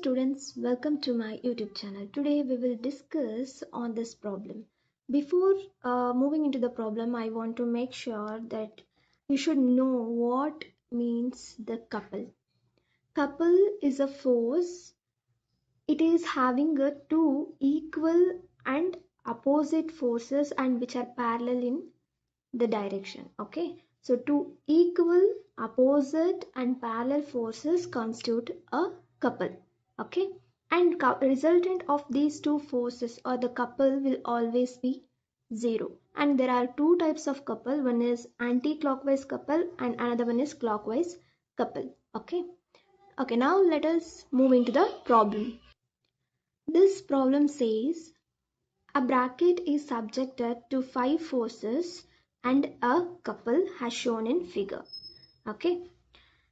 students, welcome to my YouTube channel. Today we will discuss on this problem. Before moving into the problem, I want to make sure that you should know what means the couple. Couple is a force. It is having a two equal and opposite forces and which are parallel in the direction. Okay, so two equal, opposite and parallel forces constitute a couple. Okay, and resultant of these two forces or the couple will always be zero. And there are two types of couple. One is anti-clockwise couple and another one is clockwise couple. Okay, now let us move into the problem. This problem says a bracket is subjected to 5 forces and a couple as shown in figure. Okay.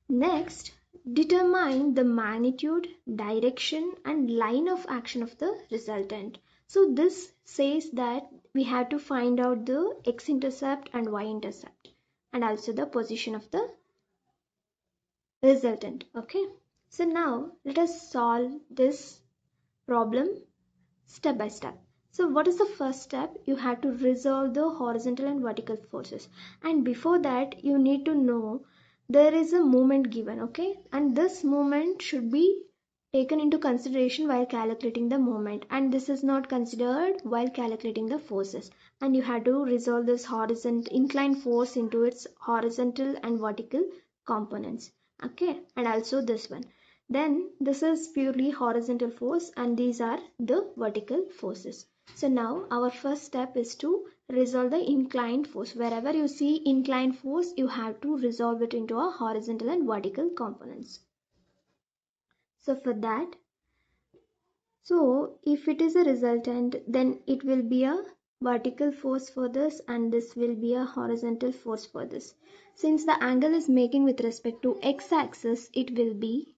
Next, determine the magnitude, direction and line of action of the resultant. So this says that we have to find out the x-intercept and y-intercept and also the position of the resultant. Okay. So now let us solve this problem step by step. So what is the first step? You have to resolve the horizontal and vertical forces. And before that, you need to know there is a moment given, okay? And this moment should be taken into consideration while calculating the moment. And this is not considered while calculating the forces. And you have to resolve this horizontal inclined force into its horizontal and vertical components. Okay, and also this one. Then this is purely horizontal force and these are the vertical forces. So now our first step is to resolve the inclined force. Wherever you see inclined force, you have to resolve it into a horizontal and vertical components. So for that, so if it is a resultant, then it will be a vertical force for this and this will be a horizontal force for this. Since the angle is making with respect to x-axis, it will be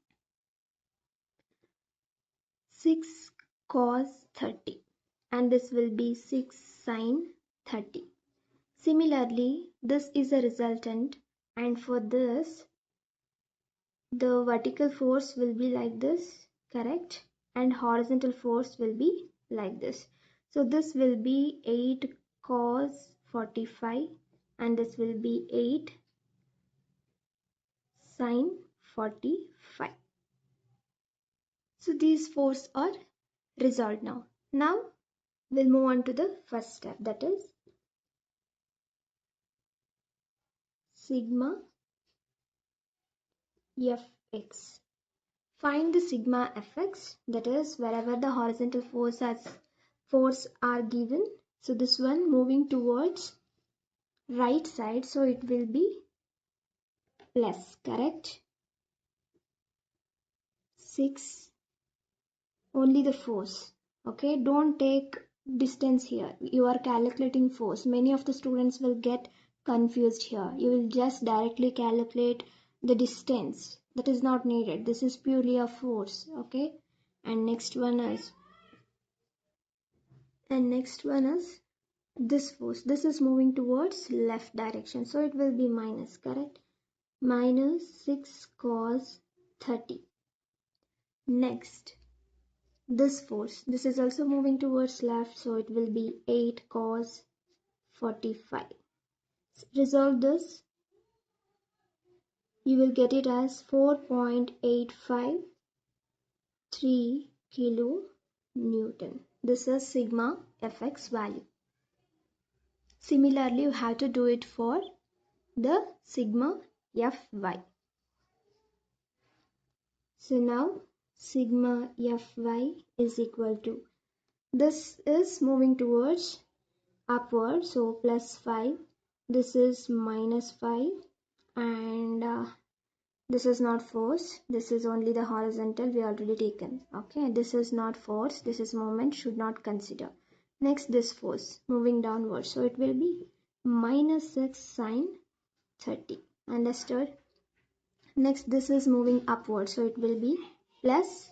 6 cos 30 and this will be 6 sin 30. Similarly, this is a resultant and for this the vertical force will be like this, correct? And horizontal force will be like this. So this will be 8 cos 45 and this will be 8 sin 45. So these forces are resolved now. Now we'll move on to the first step, that is sigma Fx. Find the sigma Fx, that is wherever the horizontal force are given. So this one moving towards right side, so it will be plus, correct? 6 only the force. Okay, don't take distance here. You are calculating force. Many of the students will get confused here. You will just directly calculate the distance. That is not needed. This is purely a force. Okay, and next one is this force. This is moving towards left direction, so it will be minus, correct? Minus 6 cos 30. Next, this force, this is also moving towards left, so it will be 8 cos 45. Resolve this, you will get it as 4.853 kilo Newton. This is sigma Fx value. Similarly, you have to do it for the sigma Fy. So now sigma Fy is equal to, this is moving towards upward, so plus 5, this is minus 5 and this is not force, this is only the horizontal we already taken. Okay, this is not force, this is moment, should not consider. Next, this force moving downward, so it will be minus 6 sin 30. Understood? Next, this is moving upward, so it will be plus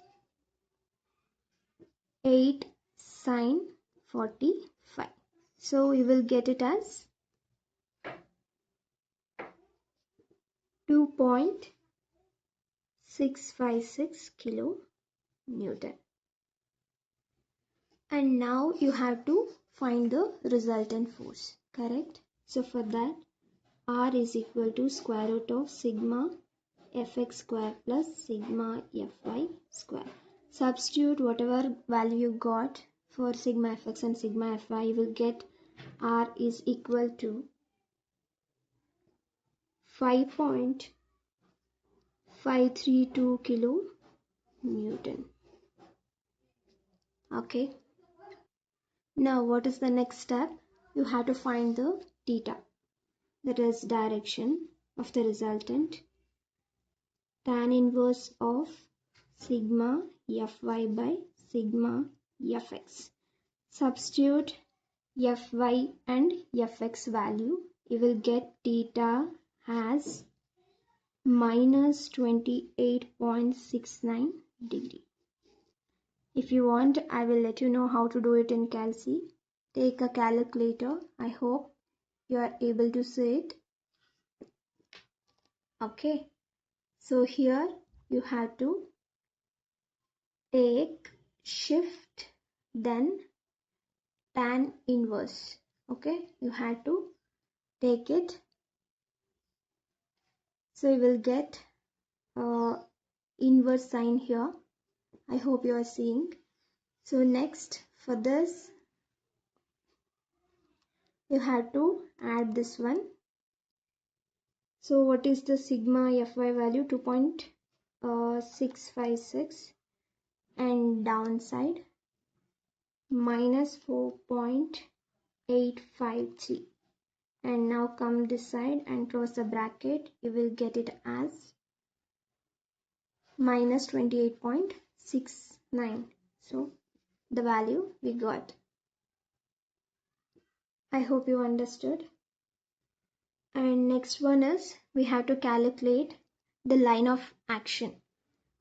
8 sin 45. So you will get it as 2.656 kilo Newton. And now you have to find the resultant force, correct? So for that, R is equal to square root of sigma Fx square plus sigma Fy square. Substitute whatever value you got for sigma Fx and sigma Fy, you will get R is equal to 5.532 kilo Newton. Okay. Now what is the next step? You have to find the theta, that is direction of the resultant. Tan inverse of sigma Fy by sigma Fx. Substitute Fy and Fx value. You will get theta as minus 28.69 degree. If you want, I will let you know how to do it in Calci. Take a calculator. I hope you are able to see it. Okay. So here you have to take shift then tan inverse. Okay. You have to take it. So you will get inverse sign here. I hope you are seeing. So next for this, you have to add this one. So what is the sigma Fy value? 2.656 and downside minus 4.853. And now come this side and close the bracket. You will get it as minus 28.69. So the value we got. I hope you understood. And next one is we have to calculate the line of action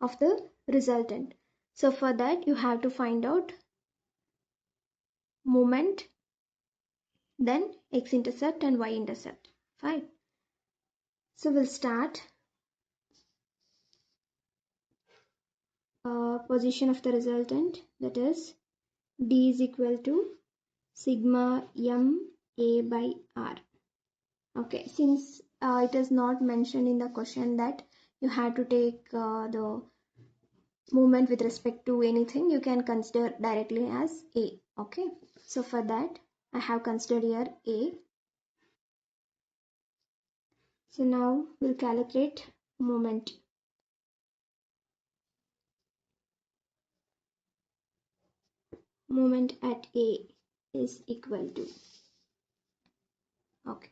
of the resultant. So for that you have to find out moment, then x-intercept and y-intercept. Fine. So we'll start position of the resultant, that is d is equal to sigma m a by r. Okay, since it is not mentioned in the question that you have to take the movement with respect to anything, you can consider directly as a. Okay, so for that I have considered here a. So now we'll calculate moment. Moment at A is equal to, okay,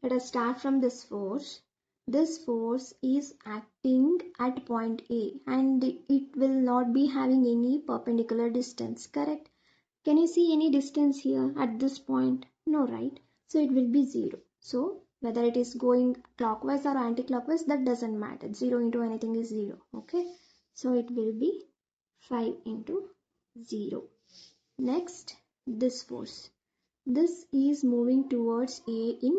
let us start from this force. This force is acting at point A and it will not be having any perpendicular distance, correct? Can you see any distance here at this point? No, right? So it will be 0. So whether it is going clockwise or anti-clockwise, that doesn't matter. 0 into anything is 0. Okay. So it will be 5 into 0. Next, this force. This is moving towards A in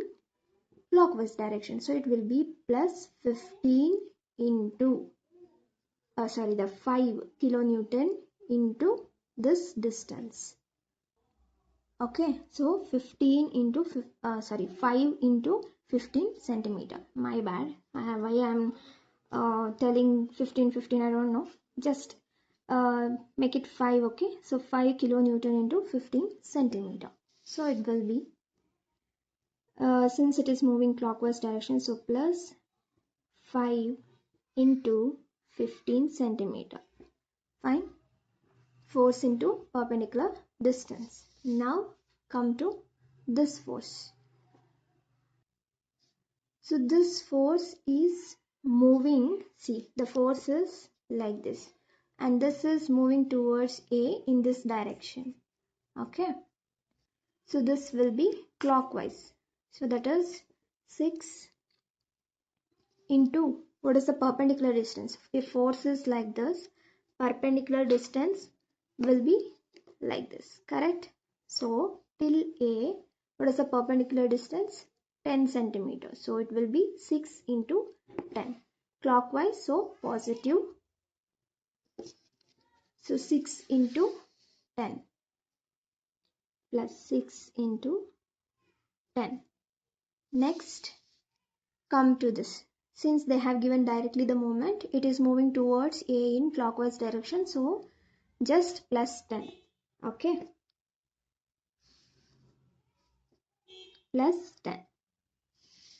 clockwise direction. So it will be plus 15 into, the 5 kilonewton into this distance. Okay, so 15 into 5 into 15 centimeter. My bad. Why I'm telling 15, I don't know. Just make it 5. Okay, so 5 kilonewton into 15 centimeter. So it will be, since it is moving clockwise direction, so plus 5 into 15 centimeter. Fine. Force into perpendicular distance. Now come to this force. So this force is moving, see, the force is like this and this is moving towards A in this direction. Okay, so this will be clockwise. So that is 6 into, what is the perpendicular distance? If force is like this, perpendicular distance will be like this, correct? So till A, what is the perpendicular distance? 10 centimeters. So it will be 6 into 10. Clockwise, so positive So 6 into 10 plus 6 into 10. Next, come to this. Since they have given directly the moment, it is moving towards A in clockwise direction. So just plus 10. Okay. Plus 10.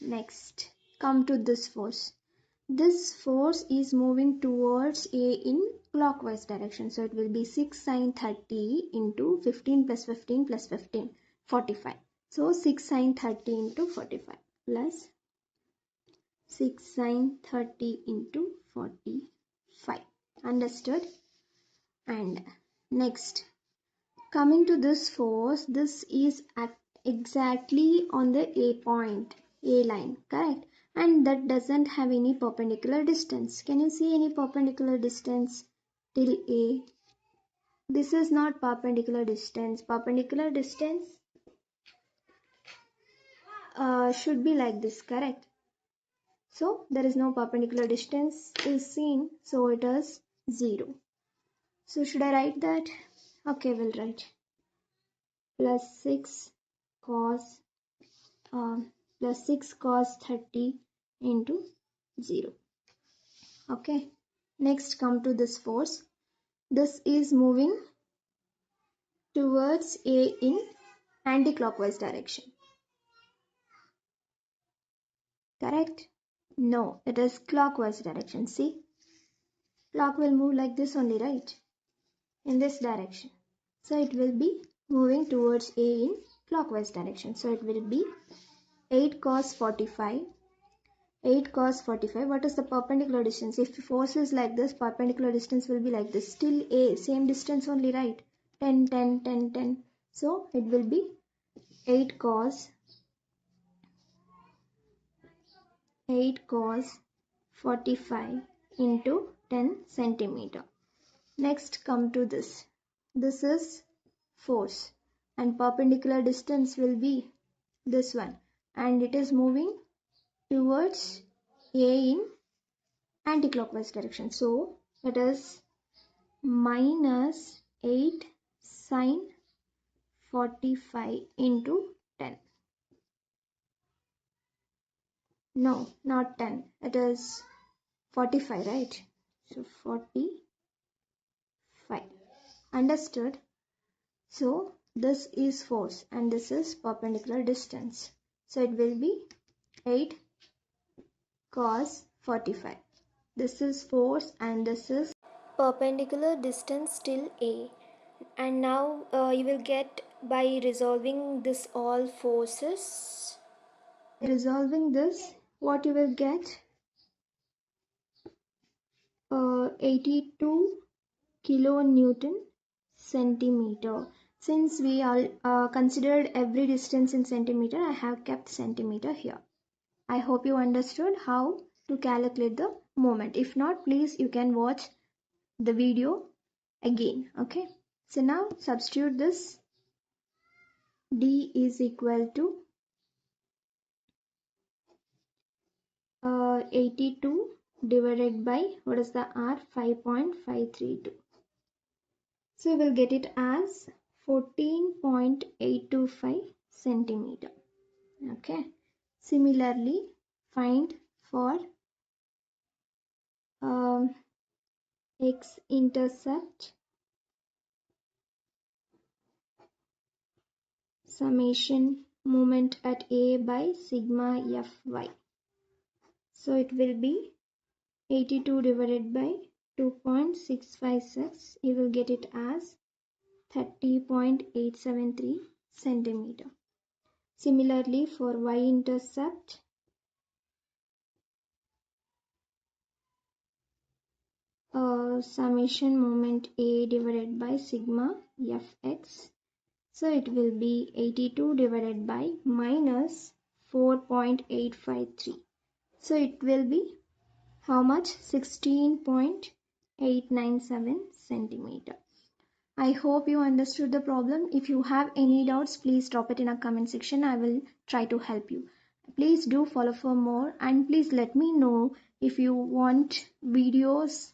Next, come to this force. This force is moving towards A in clockwise direction. So it will be 6 sine 30 into 15 plus 15 plus 15, 45. So 6 sine 30 into 45 plus 6 sine 30 into 45. Understood? And next, coming to this force, this is at exactly on the A point, A line, correct? And that doesn't have any perpendicular distance. Can you see any perpendicular distance till A? This is not perpendicular distance. Perpendicular distance should be like this, correct? So there is no perpendicular distance is seen, so it is 0. So should I write that? Okay, we'll write plus 6 cos plus 6 cos 30 into 0. Okay, next come to this force. This is moving towards A in anti-clockwise direction. Correct? No, it is clockwise direction. See, clock will move like this only, right? In this direction. So it will be moving towards A in clockwise direction. So it will be 8 cos 45. 8 cos 45. What is the perpendicular distance? If force is like this, perpendicular distance will be like this. Still A, same distance only, right? 10, 10, 10, 10. So it will be 8 cos 45 into 10 centimeter. Next, come to this. This is force and perpendicular distance will be this one, and it is moving towards A in anti-clockwise direction. So it is minus 8 sine 45 into 10. No, not 10. It is 45, right? So 45. Understood? So this is force and this is perpendicular distance. So it will be 8 cos 45. This is force and this is perpendicular distance till A. And now you will get, by resolving this all forces, resolving this, what you will get, 82 kilonewton centimeter. Since we all considered every distance in centimeter, I have kept centimeter here. I hope you understood how to calculate the moment. If not, please you can watch the video again. Okay, so now substitute this. D is equal to 82 divided by, what is the R? 5.532. So we will get it as 14.825 centimeter. Okay. Similarly, find for x-intercept summation moment at A by sigma Fy. So it will be 82 divided by 2.656. You will get it as 30.873 centimeter. Similarly, for y-intercept, summation moment A divided by sigma Fx. So it will be 82 divided by minus 4.853. So it will be how much? 16.897 centimeter. I hope you understood the problem. If you have any doubts, please drop it in a comment section. I will try to help you. Please do follow for more, and please let me know if you want videos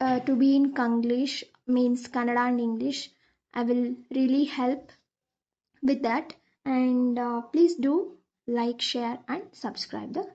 to be in Konglish means Kannada and English. I will really help with that. And please do like, share, and subscribe the